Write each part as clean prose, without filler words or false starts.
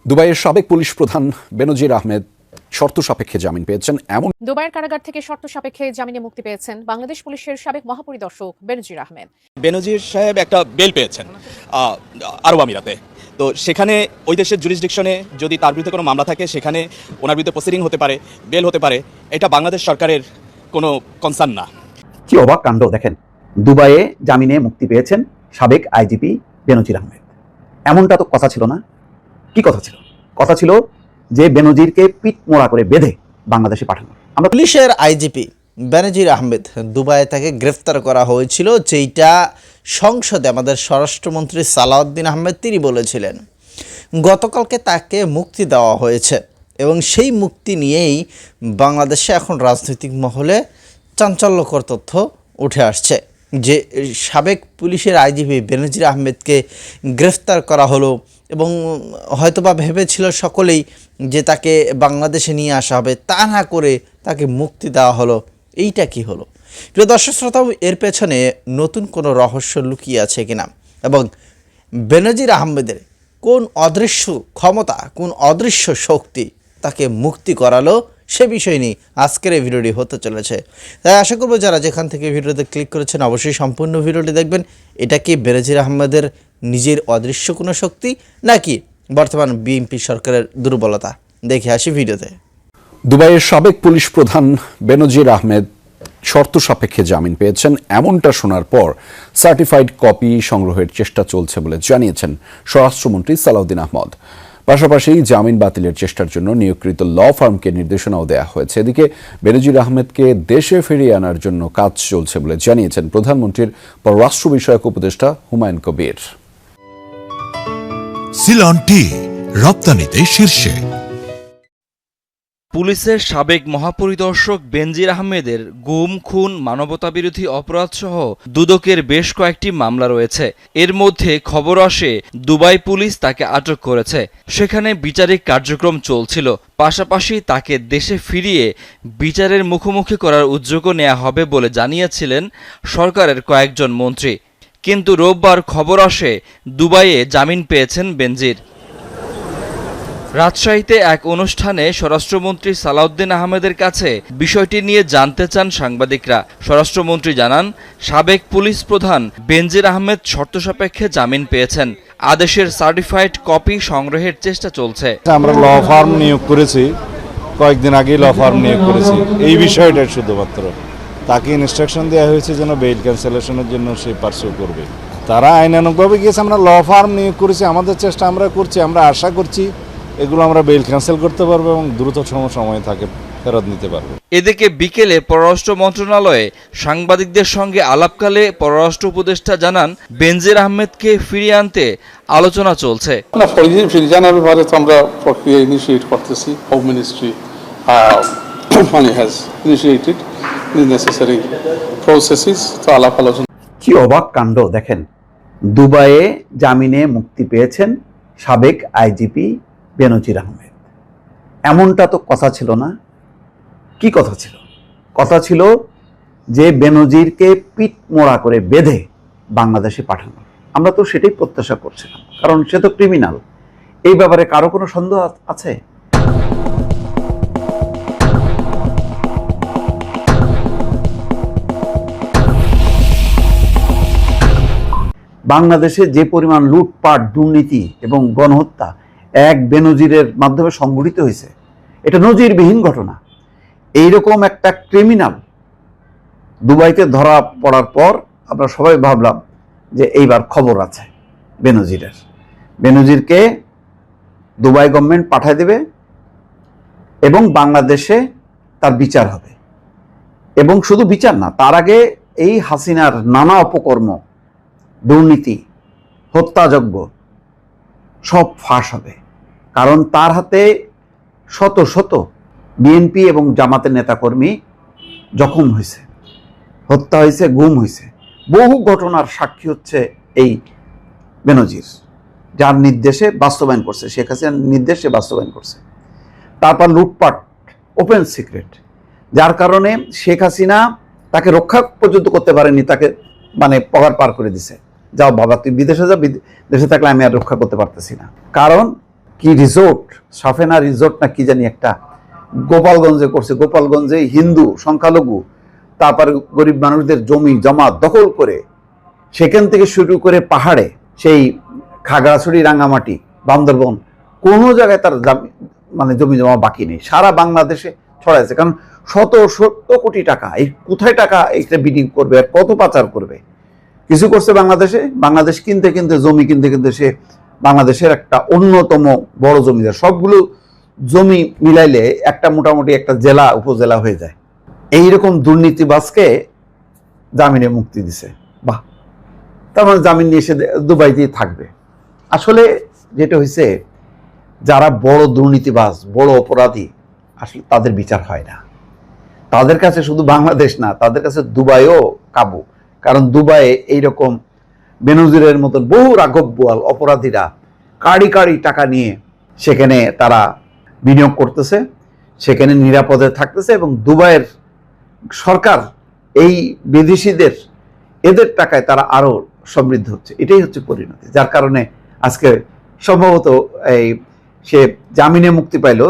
দুবাইয়ের সাবেক পুলিশ প্রধান বেনজির আহমেদ শর্ত সাপেক্ষে জামিন পেয়েছেন। এমন দুবাইয়ের কারাগার থেকে শর্ত সাপেক্ষে জামিনে মুক্তি পেয়েছেন বাংলাদেশ পুলিশের সাবেক মহাপরিদর্শক বেনজির আহমেদ। বেনজির সাহেব একটা বেল পেয়েছেন আরব আমিরাতে। তো সেখানে ওই দেশের জুরিসডিকশনে যদি তার বিরুদ্ধে কোনো মামলা থাকে সেখানে ওনার বিরুদ্ধে প্রসিডিং হতে পারে, বেল হতে পারে। এটা বাংলাদেশ সরকারের কোনো কনসার্ন না। কি অবাক কাণ্ড দেখেন, দুবাইয়ে জামিনে মুক্তি পেয়েছেন সাবেক আইজিপি বেনজির আহমেদ। এমনটা তো কথা ছিল না। কি কথা ছিল? কথা ছিল যে বেনজিরকে পিঠ মোড়া করে বেঁধে বাংলাদেশে পাঠানো। আমরা পুলিশের আইজিপি বেনজির আহমেদ দুবাইয়ে তাকে গ্রেফতার করা হয়েছিল, যেইটা সংসদে আমাদের স্বরাষ্ট্রমন্ত্রী সালাউদ্দিন আহমেদ তিনি বলেছিলেন গতকালকে তাকে মুক্তি দেওয়া হয়েছে এবং সেই মুক্তি নিয়েই বাংলাদেশে এখন রাজনৈতিক মহলে চাঞ্চল্যকর তথ্য উঠে আসছে যে সাবেক পুলিশের আইজিপি বেনজির আহমেদকে গ্রেফতার করা হলো এবং হয়তোবা ভেবেছিল সকলেই যে তাকে বাংলাদেশে নিয়ে আসা হবে, তা না করে তাকে মুক্তি দেওয়া হলো। এইটা কি হলো? প্রিয় দর্শক শ্রোতা, এর পেছনে নতুন কোনো রহস্য লুকিয়ে আছে কিনা এবং বেনজির আহমেদের কোন অদৃশ্য ক্ষমতা, কোন অদৃশ্য শক্তি তাকে মুক্তি করালো, সে বিষয় নিয়ে আজকের এই ভিডিওটি হতে চলেছে। তাই আশা করবো যারা যেখান থেকে ভিডিওতে ক্লিক করেছেন অবশ্যই সম্পূর্ণ ভিডিওটি দেখবেন। এটা কি বেনজির আহমেদের নিজের অদৃশ্য কোনো শক্তি নাকি বর্তমান বিএনপি সরকারের দুর্বলতা? দেখে আসি ভিডিওতে। দুবাইয়ের সাবেক পুলিশ প্রধান বেনজির আহমেদ শর্ত সাপেক্ষে জামিন পেয়েছেন, এমনটা শোনার পর সার্টিফাইড কপি সংগ্রহের চেষ্টা চলছে বলে জানিয়েছেন স্বরাষ্ট্রমন্ত্রী সালাউদ্দিন আহমেদ। পাশাপাশি জামিন বাতিলের চেষ্টার জন্য নিয়োগকৃত ল ফার্মকে নির্দেশনাও দেওয়া হয়েছে। এদিকে বেনজির আহমেদকে দেশে ফিরিয়ে আনার জন্য কাজ চলছে বলে জানিয়েছেন প্রধানমন্ত্রীর পররাষ্ট্র বিষয়ক উপদেষ্টা হুমায়ুন কবির। সিলন টি রপ্তানিতে শীর্ষে। পুলিশের সাবেক মহাপরিদর্শক বেনজির আহমেদের গুম, খুন, মানবতাবিরোধী অপরাধসহ দুদকের বেশ কয়েকটি মামলা রয়েছে। এর মধ্যে খবর আসে দুবাই পুলিশ তাকে আটক করেছে, সেখানে বিচারিক কার্যক্রম চলছিল। পাশাপাশি তাকে দেশে ফিরিয়ে বিচারের মুখোমুখি করার উদ্যোগও নেওয়া হবে বলে জানিয়েছিলেন সরকারের কয়েকজন মন্ত্রী। কিন্তু রোববার খবর আসে দুবাইয়ে জামিন পেয়েছেন বেনজির। রাজশাহীতে এক অনুষ্ঠানে স্বরাষ্ট্রমন্ত্রী সালাউদ্দিন আহমেদের কাছে বিষয়টি নিয়ে জানতে চান সাংবাদিকরা। স্বরাষ্ট্রমন্ত্রী জানান, সাবেক পুলিশ প্রধান বেনজির আহমেদ শর্ত সাপেক্ষে জামিন পেয়েছেন। আদেশের সার্টিফাইড কপি সংগ্রহের চেষ্টা চলছে। আমরা ল ফার্ম নিয়োগ করেছি, কয়েকদিন আগে ল ফার্ম নিয়োগ করেছি। এই বিষয়টা শুধুমাত্র তাকে ইনস্ট্রাকশন দেওয়া হয়েছে যেন বেইল ক্যান্সেলেশনের জন্য সে পার্সু করবে। তারা আইনানুগভাবে গিয়েছে, আমরা ল ফার্ম নিয়োগ করেছি, আমাদের চেষ্টা আমরা করছি। আমরা আশা করছি এগুলো আমরা বেইল ক্যান্সেল করতে পারবো এবং দ্রুততম সময়ে তাকে ফেরত নিতে পারবো। এদিকে বিকেলে পররাষ্ট্র মন্ত্রণালয়ে সাংবাদিকদের সঙ্গে আলাপকালে পররাষ্ট্র উপদেষ্টা জানান, বেনজির আহমেদকে ফিরিয়ে আনতে আলোচনা চলছে। ফিরিয়ে আনার ব্যাপারে তো আমরা প্রক্রিয়া ইনিশিয়েট করতেছি। Home ministry has initiated the necessary processes. তো আলাপ আলোচনা। কি অবাক কাণ্ড দেখেন, দুবাইয়ে জামিনে মুক্তি পেয়েছেন সাবেক আইজিপি বেনজির আহমেদ। এমনটা তো কথা ছিল না। কি কথা ছিল? কথা ছিল যে বেনজিরকে পিঠ মোড়া করে বেঁধে বাংলাদেশে পাঠানো। আমরা তো সেটাই প্রত্যাশা করছিলাম, কারণ সে তো ক্রিমিনাল। এই ব্যাপারে কারো কোনো সন্দেহ আছে? বাংলাদেশে যে পরিমাণ লুটপাট, দুর্নীতি এবং গণহত্যা এক বেনজিরের মাধ্যমে সংঘটিত হয়েছে, এটা নজিরবিহীন ঘটনা। এইরকম একটা ক্রিমিনাল দুবাইতে ধরা পড়ার পর আমরা সবাই ভাবলাম যে এইবার খবর আছে বেনজিরের। বেনজিরকে দুবাই গভর্নমেন্ট পাঠায় দেবে এবং বাংলাদেশে তার বিচার হবে। এবং শুধু বিচার না, তার আগে এই হাসিনার নানা অপকর্ম, দুর্নীতি, হত্যাযজ্ঞ সব ফাঁস হবে। কারণ তার হাতে শত শত বিএনপি এবং জামাতের নেতাকর্মী জখম হয়েছে, হত্যা হয়েছে, গুম হয়েছে। বহু ঘটনার সাক্ষী হচ্ছে এই বেনজির, যার নির্দেশে বাস্তবায়ন করছে, শেখ হাসিনার নির্দেশে বাস্তবায়ন করছে। তারপর লুটপাট ওপেন সিক্রেট, যার কারণে শেখ হাসিনা তাকে রক্ষা পর্যন্ত করতে পারেনি, তাকে পগার পার করে দিছে, যাও বাবা তুই বিদেশে যা, দেশে থাকলে আমি আর রক্ষা করতে পারতেছি না। কারণ কি রিসোর্ট, সাফেনা রিসোর্ট না কি জানি একটা গোপালগঞ্জে করছে। গোপালগঞ্জে হিন্দু সংখ্যালঘু, তারপর গরিব মানুষদের জমি জমা দখল করে, সেখান থেকে শুরু করে পাহাড়ে সেই খাগড়াছড়ি, রাঙামাটি, বান্দরবন, কোনো জায়গায় তার মানে জমি জমা বাকি নেই। সারা বাংলাদেশে ছড়াইছে, কারণ শত শত কোটি টাকা, এই কোথায় টাকা এটা বিনিয়োগ করবে আর কত পাচার করবে। কিছু করছে বাংলাদেশে, বাংলাদেশ কিনতে কিনতে, জমি কিনতে কিনতে সে বাংলাদেশের একটা অন্যতম বড় জমিদার। সবগুলো জমি মিলাইলে একটা মোটামুটি একটা জেলা উপজেলা হয়ে যায়। এইরকম দুর্নীতিবাজকে জামিনে মুক্তি দিছে, বাহ, তার মানে জামিন নিয়ে এসে দুবাইতেই থাকবে। আসলে যেটা হয়েছে, যারা বড় দুর্নীতিবাজ, বড় অপরাধী, আসলে তাদের বিচার হয় না। তাদের কাছে শুধু বাংলাদেশ না, তাদের কাছে দুবাইও কাবু। কারণ দুবাইয়ে এইরকম বেনজিরের মতন বহু রাঘববোয়াল অপরাধীরা কাড়ি কাড়ি টাকা নিয়ে সেখানে তারা বিনিয়োগ করতেছে, সেখানে নিরাপদে থাকতেছে, এবং দুবাইয়ের সরকার এই বিদেশিদের এদের টাকায় তারা আরো সমৃদ্ধ হচ্ছে। এটাই হচ্ছে পরিণতি, যার কারণে আজকে সম্ভবত এই সে জামিনে মুক্তি পাইল,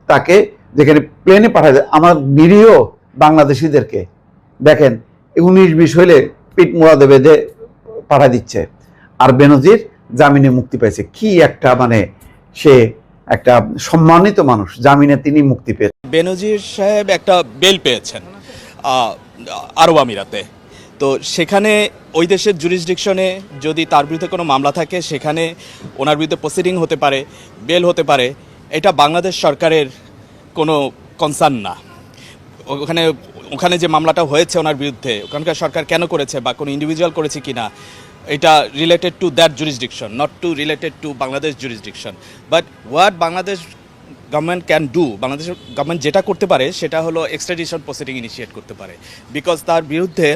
তাকে যেখানে প্লেনে পাঠায় দেয় আমার নিরীহ বাংলাদেশিদেরকে, দেখেন 19-20 হইলে পিঠ মোড়া দেবে যে পাঠায় দিচ্ছে, আর বেনজির জামিনে মুক্তি পাইছে। কি একটা মানে সে একটা সম্মানিত মানুষ, জামিনে তিনি মুক্তি পেয়েছেন। বেনজির সাহেব একটা বেল পেয়েছেন আরব আমিরাতে। তো সেখানে ওই দেশের জুরিসডিকশনে যদি তার বিরুদ্ধে কোনো মামলা থাকে, সেখানে ওনার বিরুদ্ধে প্রসিডিং হতে পারে, বেল হতে পারে। এটা বাংলাদেশ সরকারের কোনো কনসার্ন না। ওখানে যে মামলাটা হয়েছে ওনার বিরুদ্ধে, ওখানকার সরকার কেন করেছে বা কোনো ইন্ডিভিজুয়াল করেছে কিনা, এটা related to that jurisdiction, not to related to Bangladesh jurisdiction. But what Bangladesh government can do, বাংলাদেশের গভর্নমেন্ট যেটা করতে পারে সেটা হলো এক্সট্রাডিশন প্রসিডিং ইনিশিয়েট করতে পারে। বিকজ তার বিরুদ্ধে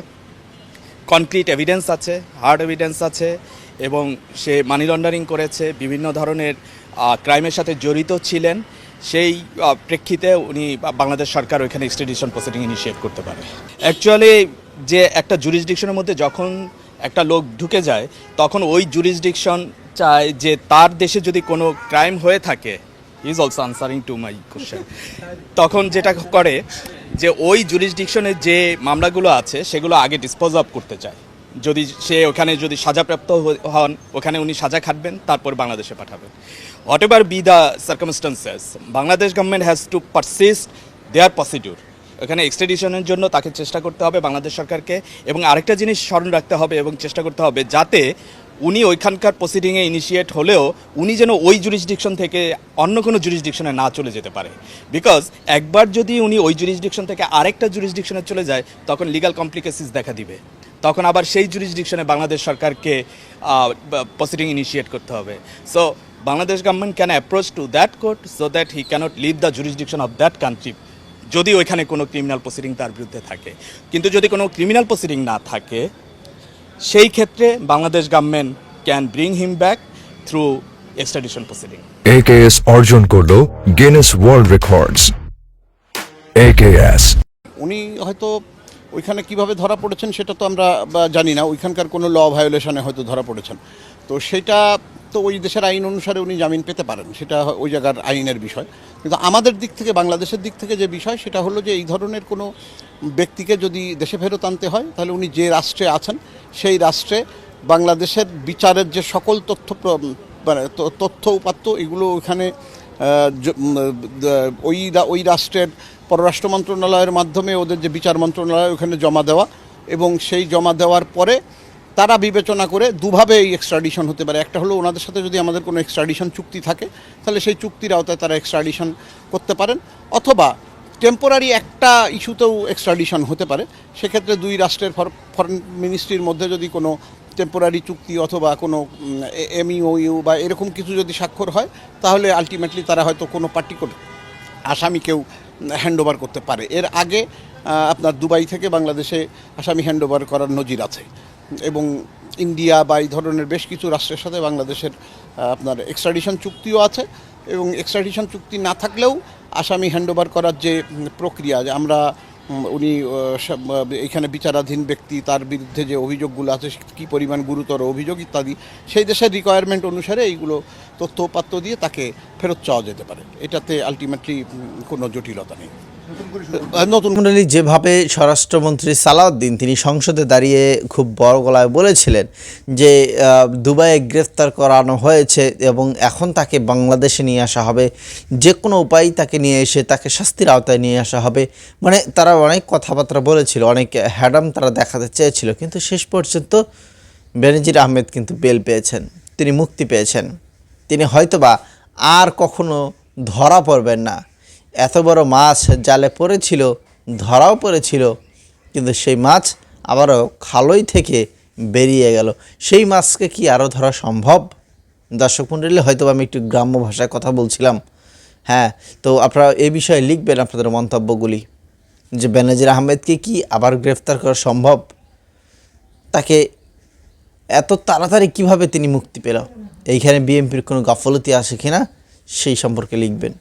কনক্রিট এভিডেন্স আছে, হার্ড এভিডেন্স আছে, এবং সে মানি লন্ডারিং করেছে, বিভিন্ন ধরনের ক্রাইমের সাথে জড়িত ছিলেন। সেই প্রেক্ষিতে উনি বাংলাদেশ সরকার ওইখানে এক্সট্রাডিশন প্রসিডিং ইনিশিয়েট করতে পারে। অ্যাকচুয়ালি যে একটা জুরিসডিকশনের মধ্যে যখন একটা লোক ঢুকে যায়, তখন ওই জুরিসডিকশন চায় যে তার দেশে যদি কোনো ক্রাইম হয়ে থাকে, is also answering to my question, তখন যেটা করে যে ওই জুরিসডিকশনে যে মামলাগুলো আছে সেগুলো আগে ডিসপোজ অফ করতে চায়। যদি সে ওখানে যদি সাজাপ্রাপ্ত হন, ওখানে উনি সাজা খাটবেন, তারপর বাংলাদেশে পাঠাবেন। Whatever be the circumstances, Bangladesh government has to persist their procedure. এখানে এক্সট্রাডিশনের জন্য তাকে চেষ্টা করতে হবে বাংলাদেশ সরকারকে। এবং আরেকটা জিনিস স্মরণ রাখতে হবে এবং চেষ্টা করতে হবে, যাতে উনি ওইখানকার প্রসিডিংয়ে ইনিশিয়েট হলেও উনি যেন ওই জুরিসডিকশন থেকে অন্য কোনো জুরিসডিকশনে না চলে যেতে পারে। বিকজ একবার যদি উনি ওই জুরিসডিকশন থেকে আরেকটা জুরিসডিকশনে চলে যায়, তখন লিগাল কমপ্লিকেশনস দেখা দিবে। তখন আবার সেই জুরিসডিকশনে বাংলাদেশ সরকারকে প্রসিডিং ইনিশিয়েট করতে হবে। So Bangladesh government can approach to that court so that he cannot leave the jurisdiction of that country, যদি ওইখানে কোনো ক্রিমিনাল প্রসিডিং তার বিরুদ্ধে থাকে। কিন্তু যদি কোনো ক্রিমিনাল প্রসিডিং না থাকে, সেই ক্ষেত্রে Bangladesh government can bring him back through extradition proceeding. AKS অর্জন করলো গিনেস ওয়ার্ল্ড রেকর্ডস। AKS উনি হয়তো ওইখানে কিভাবে ধরা পড়েছেন সেটা তো আমরা জানি না, ওইখানকার কোনো ল ভায়োলেশনে হয়তো ধরা পড়েছেন। তো সেটা তো ওই দেশের আইন অনুসারে উনি জামিন পেতে পারেন, সেটা ওই জায়গার আইনের বিষয়। কিন্তু আমাদের দিক থেকে, বাংলাদেশের দিক থেকে যে বিষয় সেটা হলো যে এই ধরনের কোনো ব্যক্তিকে যদি দেশে ফেরত আনতে হয়, তাহলে উনি যে রাষ্ট্রে আছেন সেই রাষ্ট্রে বাংলাদেশের বিচারের যে সকল তথ্য উপাত্ত এগুলো ওখানে ওই রাষ্ট্রের পররাষ্ট্র মন্ত্রণালয়ের মাধ্যমে ওদের যে বিচার মন্ত্রণালয় ওখানে জমা দেওয়া, এবং সেই জমা দেওয়ার পরে তারা বিবেচনা করে দুভাবে এই এক্সট্রাডিশন হতে পারে। একটা হলো ওনাদের সাথে যদি আমাদের কোনো এক্সট্রাডিশন চুক্তি থাকে, তাহলে সেই চুক্তির আওতায় তারা এক্সট্রাডিশন করতে পারেন, অথবা টেম্পোরারি একটা ইস্যুতেও এক্সট্রাডিশন হতে পারে। সেক্ষেত্রে দুই রাষ্ট্রের ফরেন মিনিস্ট্রির মধ্যে যদি কোনো টেম্পোরারি চুক্তি অথবা কোনো MOU বা এরকম কিছু যদি স্বাক্ষর হয়, তাহলে আলটিমেটলি তারা হয়তো কোনো পার্টিকুলার আসামিকেও হ্যান্ডওভার করতে পারে। এর আগে আপনার দুবাই থেকে বাংলাদেশে আসামি হ্যান্ডওভার করার নজির আছে, এবং ইন্ডিয়া বা এই ধরনের বেশ কিছু রাষ্ট্রের সাথে বাংলাদেশের আপনার এক্সট্রাডিশন চুক্তিও আছে। এবং এক্সট্রাডিশন চুক্তি না থাকলেও আসামি হ্যান্ডওভার করার যে প্রক্রিয়া, যে আমরা উনি এখানে বিচারাধীন ব্যক্তি, তার বিরুদ্ধে যে অভিযোগগুলো আছে কী পরিমাণ গুরুতর অভিযোগ ইত্যাদি, সেই দেশের রিকোয়ারমেন্ট অনুসারে এইগুলো তথ্য উপাত্ত দিয়ে তাকে ফেরত চাওয়া যেতে পারে। এটাতে আলটিমেটলি কোনো জটিলতা নেই। নতুন মণ্ডলী, যেভাবে স্বরাষ্ট্রমন্ত্রী সালাউদ্দিন তিনি সংসদে দাঁড়িয়ে খুব বড় গলায় বলেছিলেন যে দুবাইয়ে গ্রেফতার করানো হয়েছে এবং এখন তাকে বাংলাদেশে নিয়ে আসা হবে, যে কোনো উপায় তাকে নিয়ে এসে তাকে শাস্তির আওতায় নিয়ে আসা হবে, মানে তারা অনেক কথাবার্তা বলেছিল, অনেক হ্যাডাম তারা দেখাতে চেয়েছিল, কিন্তু শেষ পর্যন্ত বেনজির আহমেদ কিন্তু বেল পেয়েছেন, তিনি মুক্তি পেয়েছেন। তিনি হয়তোবা আর কখনো ধরা পড়বেন না। এত বড় মাছ জালে পড়েছিল, ধরাও পড়েছিল, কিন্তু সেই মাছ আবারও খালই থেকে বেরিয়ে গেল। সেই মাছকে কি আরও ধরা সম্ভব? দর্শক মণ্ডলী, হয়তো আমি একটু গ্রাম্য ভাষায় কথা বলছিলাম। হ্যাঁ, তো আপনারা এই বিষয়ে লিখবেন আপনাদের মন্তব্যগুলি, যে বেনজির আহমেদকে কি আবার গ্রেফতার করা সম্ভব? তাকে এত তাড়াতাড়ি কিভাবে তিনি মুক্তি পেল? এইখানে বিএনপির কোনো গাফলতি আছে কিনা সেই সম্পর্কে লিখবেন।